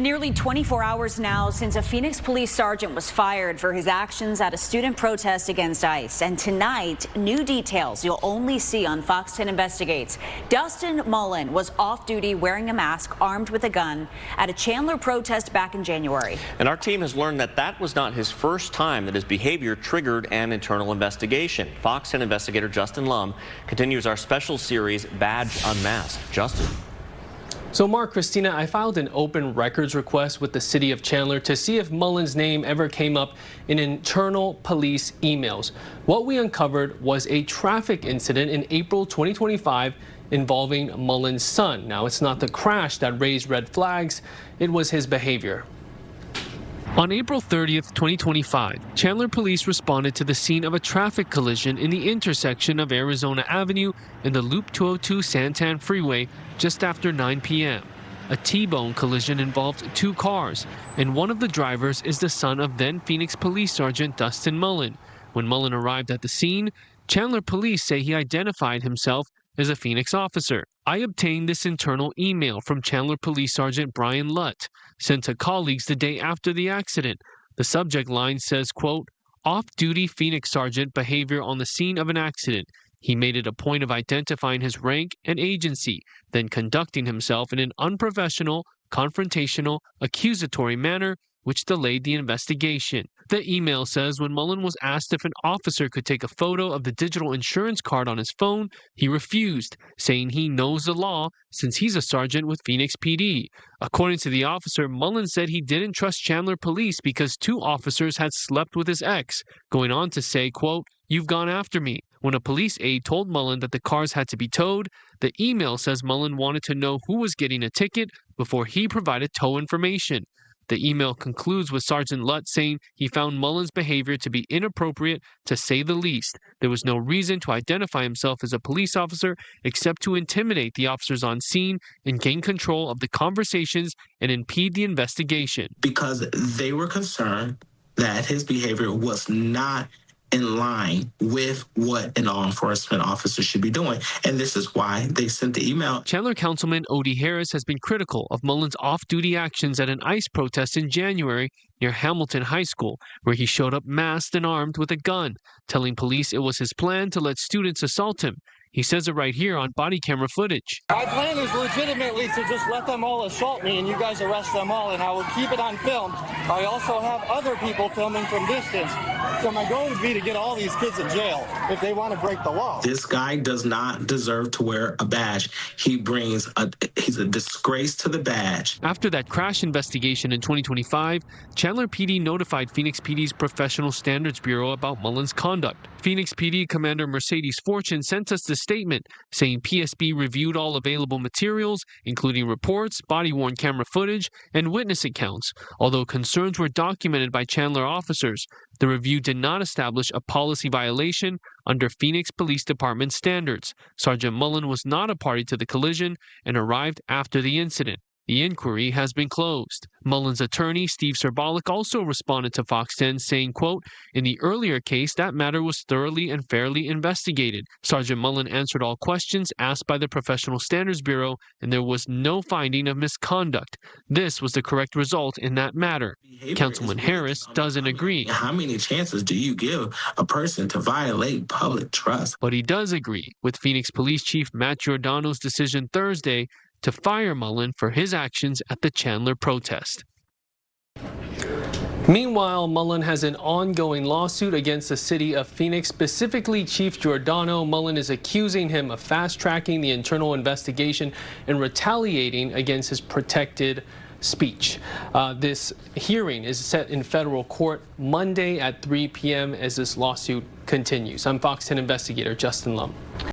Nearly 24 hours now since a Phoenix police sergeant was fired for his actions at a student protest against ICE. And tonight, new details you'll only see on Fox 10 Investigates. Dusten Mullen was off duty wearing a mask, armed with a gun, at a Chandler protest back in January. And our team has learned that that was not his first time that his behavior triggered an internal investigation. Fox 10 investigator Dusten Mullen continues our special series, Badge Unmasked. Justin. So Mark, Christina, I filed an open records request with the city of Chandler to see if Mullen's name ever came up in internal police emails. What we uncovered was a traffic incident in April 2025 involving Mullen's son. Now, it's not the crash that raised red flags, it was his behavior. On April 30th, 2025, Chandler Police responded to the scene of a traffic collision in the intersection of Arizona Avenue and the Loop 202 Santan Freeway just after 9 p.m. A T-bone collision involved two cars, and one of the drivers is the son of then Phoenix Police Sergeant Dusten Mullen. When Mullen arrived at the scene, Chandler Police say he identified himself as a Phoenix officer. I obtained this internal email from Chandler Police Sergeant Brian Lutt, sent to colleagues the day after the accident. The subject line says, quote, "Off-duty Phoenix Sergeant behavior on the scene of an accident. He made it a point of identifying his rank and agency, then conducting himself in an unprofessional, confrontational, accusatory manner, which delayed the investigation." The email says when Mullen was asked if an officer could take a photo of the digital insurance card on his phone, he refused, saying he knows the law since he's a sergeant with Phoenix PD. According to the officer, Mullen said he didn't trust Chandler Police because two officers had slept with his ex, going on to say, quote, "You've gone after me." When a police aide told Mullen that the cars had to be towed, the email says Mullen wanted to know who was getting a ticket before he provided tow information. The email concludes with Sergeant Lutt saying he found Mullen's behavior to be inappropriate, to say the least. There was no reason to identify himself as a police officer except to intimidate the officers on scene and gain control of the conversations and impede the investigation. Because they were concerned that his behavior was not in line with what a law enforcement officer should be doing. And this is why they sent the email. Chandler Councilman OD Harris has been critical of Mullen's off-duty actions at an ICE protest in January near Hamilton High School, where he showed up masked and armed with a gun, telling police it was his plan to let students assault him. He says it right here on body camera footage. My plan is legitimately to just let them all assault me and you guys arrest them all, and I will keep it on film. I also have other people filming from distance. So my goal would be to get all these kids in jail if they want to break the law. This guy does not deserve to wear a badge. He's a disgrace to the badge. After that crash investigation in 2025, Chandler PD notified Phoenix PD's Professional Standards Bureau about Mullen's conduct. Phoenix PD Commander Mercedes Fortune sent us the statement saying PSB reviewed all available materials, including reports, body-worn camera footage, and witness accounts. Although concerns were documented by Chandler officers, the review did not establish a policy violation under Phoenix Police Department standards. Sergeant Mullen was not a party to the collision and arrived after the incident. The inquiry has been closed. Mullen's attorney, Steve Serbalik, also responded to Fox 10 saying, quote, "In the earlier case, that matter was thoroughly and fairly investigated. Sergeant Mullen answered all questions asked by the Professional Standards Bureau, and there was no finding of misconduct. This was the correct result in that matter." Councilman Harris doesn't agree. How many chances do you give a person to violate public trust? But he does agree with Phoenix Police Chief Matt Giordano's decision Thursday to fire Mullen for his actions at the Chandler protest. Meanwhile, Mullen has an ongoing lawsuit against the city of Phoenix, specifically Chief Giordano. Mullen is accusing him of fast-tracking the internal investigation and retaliating against his protected speech. This hearing is set in federal court Monday at 3 p.m. as this lawsuit continues. I'm Fox 10 investigator Dusten Mullen.